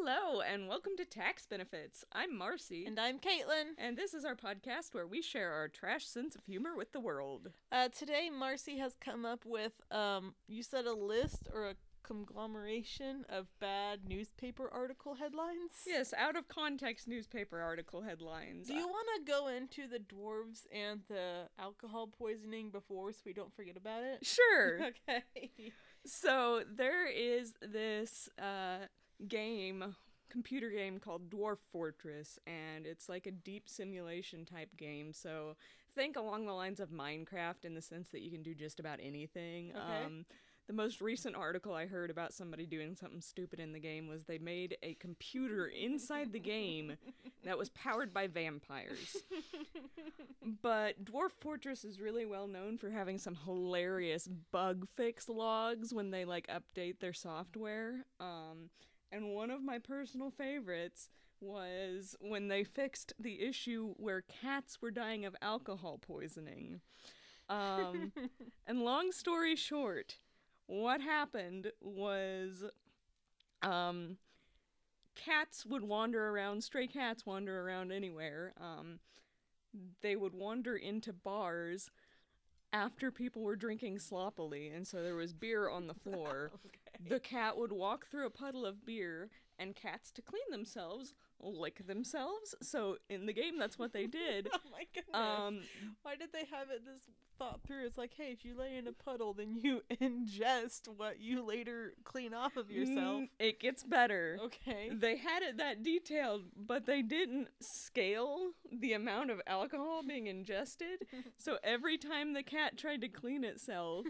Hello, and welcome to Tax Benefits. I'm Marcy. And I'm Caitlin. And this is our podcast where we share our trash sense of humor with the world. Today, Marcy has come up with, you said a list or a conglomeration of bad newspaper article headlines? Yes, out of context newspaper article headlines. Do you want to go into the dwarves and the alcohol poisoning before so we don't forget about it? Sure. Okay. So, there is this, computer game called Dwarf Fortress, and it's like a deep simulation type game, so think along the lines of Minecraft in the sense that you can do just about anything. Okay. The most recent article I heard about somebody doing something stupid in the game was they made a computer inside the game that was powered by vampires. But Dwarf Fortress is really well known for having some hilarious bug fix logs when they update their software. And one of my personal favorites was when they fixed the issue where cats were dying of alcohol poisoning. And long story short, what happened was cats would wander around, stray cats wander around anywhere. They would wander into bars after people were drinking sloppily, and so there was beer on the floor. Okay. The cat would walk through a puddle of beer, and cats, to clean themselves, lick themselves. So in the game, that's what they did. Oh my goodness. Why did they have it this thought through? It's like, hey, if you lay in a puddle, then you ingest what you later clean off of yourself. It gets better. Okay. They had it that detailed, but they didn't scale the amount of alcohol being ingested. So every time the cat tried to clean itself,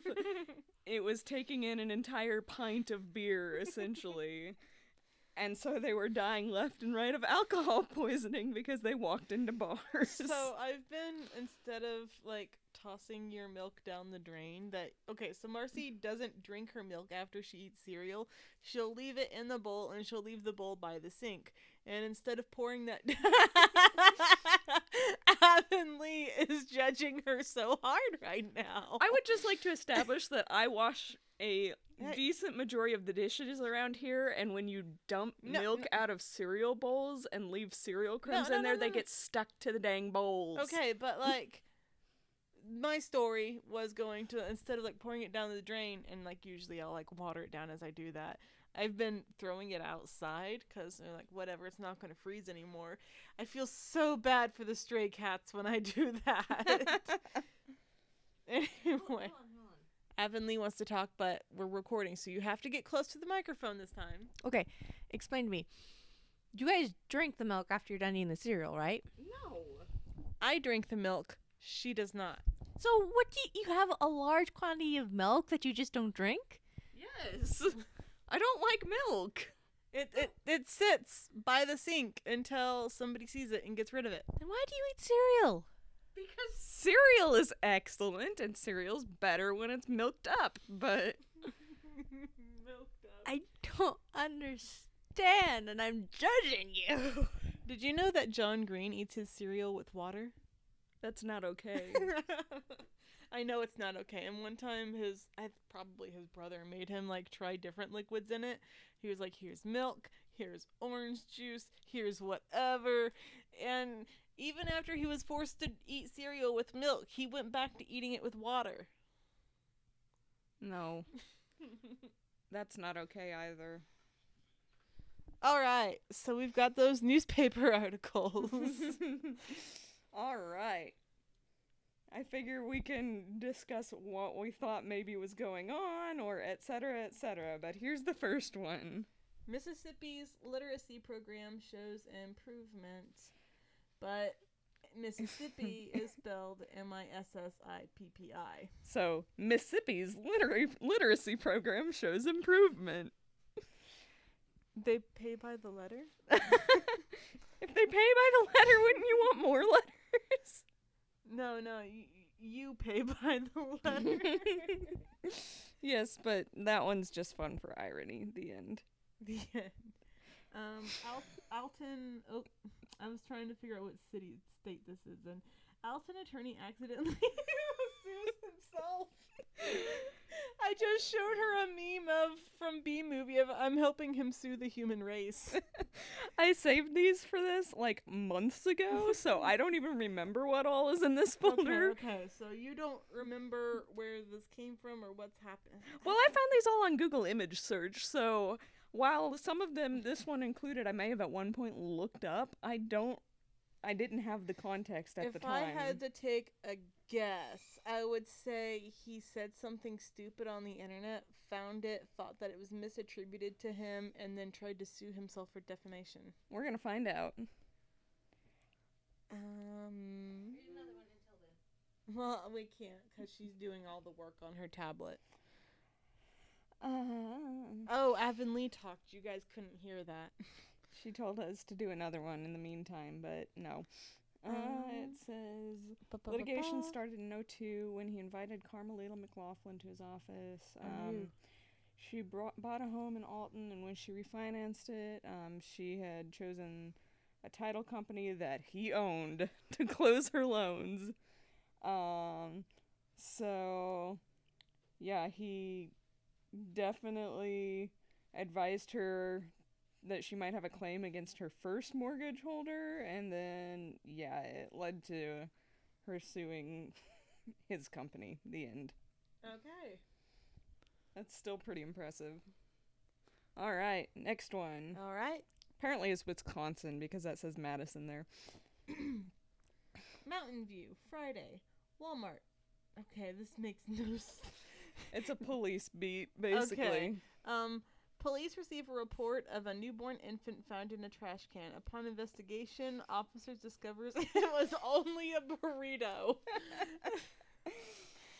it was taking in an entire pint of beer, essentially. And so they were dying left and right of alcohol poisoning because they walked into bars. So I've been, instead of tossing your milk down the drain, so Marcy doesn't drink her milk after she eats cereal. She'll leave it in the bowl, and she'll leave the bowl by the sink. And instead of pouring that Avonlea is judging her so hard right now. I would just like to establish that I wash a decent majority of the dishes around here, and when you dump milk out of cereal bowls and leave cereal crumbs in there, they get stuck to the dang bowls. Okay, but my story was going to, instead of pouring it down the drain, and usually I'll water it down as I do that, I've been throwing it outside because they're whatever, it's not going to freeze anymore. I feel so bad for the stray cats when I do that. Anyway. Hold on. Avonlea wants to talk, but we're recording, so you have to get close to the microphone this time. Okay, explain to me. You guys drink the milk after you're done eating the cereal, right? No. I drink the milk. She does not. So what do you have a large quantity of milk that you just don't drink? Yes. I don't like milk. It sits by the sink until somebody sees it and gets rid of it. Then why do you eat cereal? Because cereal is excellent, and cereal's better when it's milked up, but... Milked up. I don't understand, and I'm judging you. Did you know that John Green eats his cereal with water? That's not okay. I know it's not okay. And one time probably his brother made him try different liquids in it. He was like, here's milk, here's orange juice, here's whatever. And even after he was forced to eat cereal with milk, he went back to eating it with water. No. That's not okay either. All right. So we've got those newspaper articles. All right. I figure we can discuss what we thought maybe was going on, or et cetera, but here's the first one. Mississippi's literacy program shows improvement, but Mississippi is spelled Mississippi. So, Mississippi's literacy program shows improvement. They pay by the letter? If they pay by the letter, wouldn't you want more letters? No, you pay by the letter. Yes, but that one's just fun for irony. The end. The end. Alton. Oh, I was trying to figure out what state this is in. Alton attorney accidentally sues himself I just showed her a meme from B Movie of I'm helping him sue the human race. I saved these for this like months ago, so I don't even remember what all is in this folder. Okay, so you don't remember where this came from or what's happened? Well, I found these all on Google image search, so while some of them, this one included, I may have at one point looked up, I didn't have the context at the time. If I had to take a guess, I would say he said something stupid on the internet, found it, thought that it was misattributed to him, and then tried to sue himself for defamation. We're gonna find out. Well, we can't, because she's doing all the work on her tablet. Oh, Avonlea talked. You guys couldn't hear that. She told us to do another one in the meantime, but no. It says litigation started in 2002 when he invited Carmelita McLaughlin to his office. She bought a home in Alton, and when she refinanced it, she had chosen a title company that he owned to close her loans. So, yeah, he definitely advised her that she might have a claim against her first mortgage holder, and then, yeah, it led to her suing his company. The end. Okay. That's still pretty impressive. All right, next one. All right. Apparently it's Wisconsin because that says Madison there. Mountain View, Friday, Walmart. Okay, this makes no sense. It's a police beat, basically. Okay. Police receive a report of a newborn infant found in a trash can. Upon investigation, officers discovers it was only a burrito.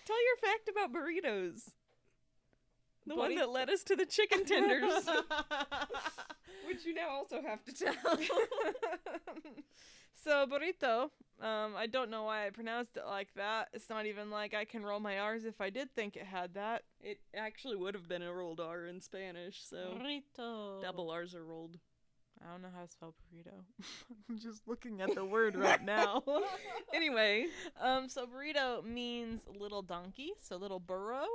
Tell your fact about burritos. The one Buddy- that led us to the chicken tenders. Which you now also have to tell. So, burrito, I don't know why I pronounced it like that. It's not even like I can roll my R's if I did think it had that. It actually would have been a rolled R in Spanish, so Burrito. double R's are rolled. I don't know how to spell burrito. I'm just looking at the word right now. Anyway. So burrito means little donkey, so little burro.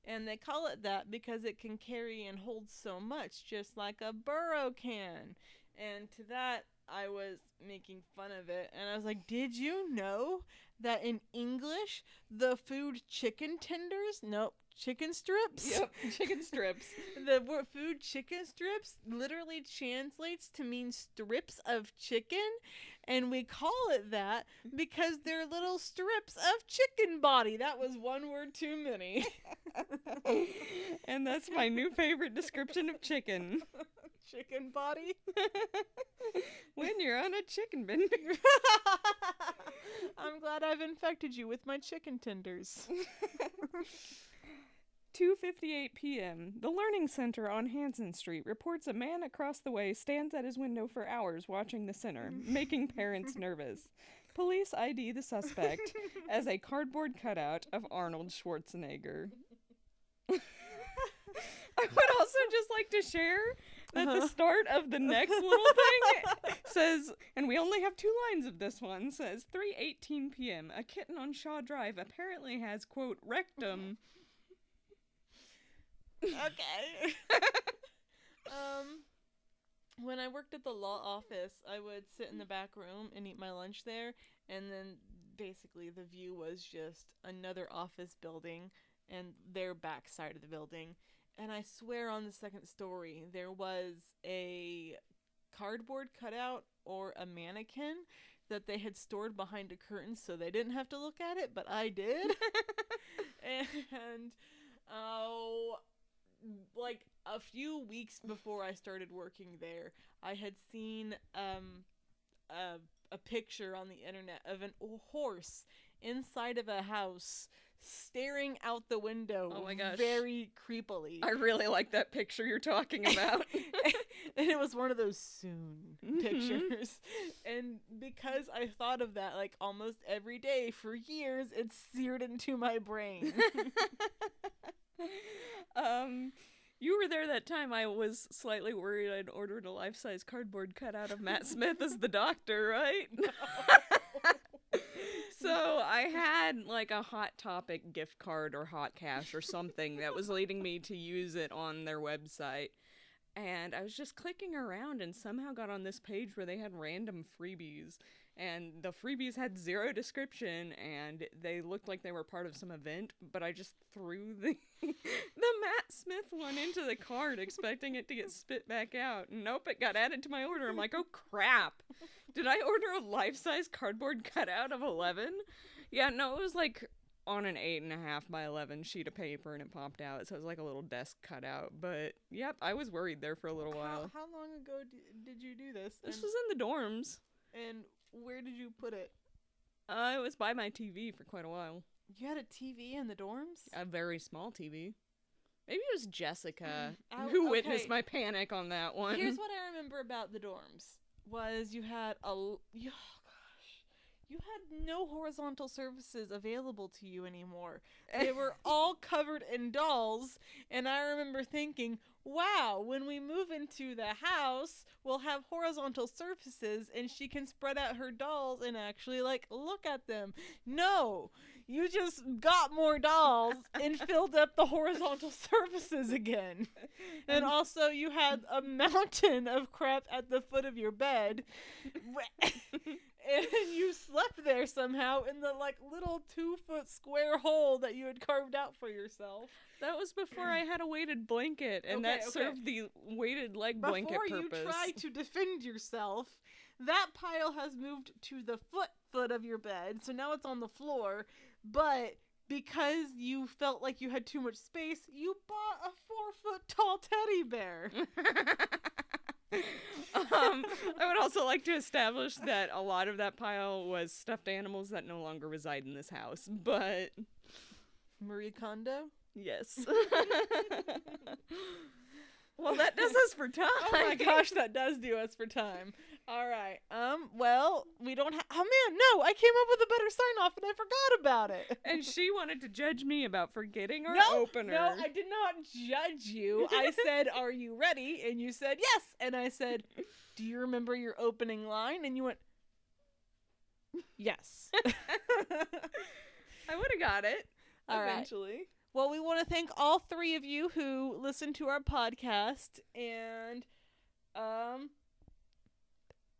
And they call it that because it can carry and hold so much, just like a burro can. And to that, I was making fun of it. And I was like, did you know that in English, the food chicken tenders, nope, chicken strips? Yep, chicken strips. The word food chicken strips literally translates to mean strips of chicken. And we call it that because they're little strips of chicken body. That was one word too many. And that's my new favorite description of chicken. Chicken body? When you're on a chicken bender. I'm glad I've infected you with my chicken tenders. 2:58 p.m. The Learning Center on Hanson Street reports a man across the way stands at his window for hours watching the center, making parents nervous. Police ID the suspect as a cardboard cutout of Arnold Schwarzenegger. I would also just like to share that the start of the next little thing says, and we only have 2 lines of this one, says 3:18 p.m. A kitten on Shaw Drive apparently has, quote, rectum. Okay. When I worked at the law office, I would sit in the back room and eat my lunch there, and then basically the view was just another office building and their back side of the building. And I swear on the second story, there was a cardboard cutout or a mannequin that they had stored behind a curtain so they didn't have to look at it, but I did. And, like a few weeks before I started working there, I had seen a picture on the internet of a horse inside of a house staring out the window. Oh my gosh. Very creepily. I really like that picture you're talking about. And it was one of those soon pictures. And because I thought of that like almost every day for years, it's seared into my brain. You were there that time. I was slightly worried I'd ordered a life-size cardboard cutout of Matt Smith as the doctor, right? So I had like a Hot Topic gift card or Hot Cash or something that was leading me to use it on their website. And I was just clicking around and somehow got on this page where they had random freebies. And the freebies had zero description and they looked like they were part of some event, but I just threw the Matt Smith one into the cart expecting it to get spit back out. Nope, it got added to my order. I'm like, oh crap. Did I order a life-size cardboard cutout of 11? Yeah, no, it was like on an 8.5 by 11 sheet of paper and it popped out. So it was like a little desk cutout. But yep, I was worried there for a little while. How long ago did you do this? This was in the dorms. And where did you put it? It was by my TV for quite a while. You had a TV in the dorms? A very small TV. Maybe it was Jessica Okay. who witnessed my panic on that one. Here's what I remember about the dorms. Was you had you had no horizontal surfaces available to you anymore. They were all covered in dolls, and I remember thinking, wow, when we move into the house, we'll have horizontal surfaces and she can spread out her dolls and actually like look at them. No, you just got more dolls and filled up the horizontal surfaces again. And also you had a mountain of crap at the foot of your bed. And you slept there somehow in the like little 2-foot square hole that you had carved out for yourself. That was before I had a weighted blanket, and that served the weighted leg blanket purpose. Before you try to defend yourself, that pile has moved to the foot of your bed, so now it's on the floor, but because you felt like you had too much space, you bought a 4-foot tall teddy bear. I would also like to establish that a lot of that pile was stuffed animals that no longer reside in this house, but... Marie Kondo? Yes. Well, that does us for time. Oh my gosh, that does do us for time. All right. Well, we don't have... Oh man, no, I came up with a better sign-off and I forgot about it. And she wanted to judge me about forgetting our opener. No, I did not judge you. I said, are you ready? And you said, yes. And I said, do you remember your opening line? And you went, yes. I would have got it eventually. Right. Well, we want to thank all 3 of you who listened to our podcast. And,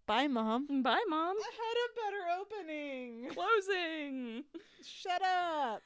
bye, Mom. Bye, Mom. I had a better opening. Closing. Shut up.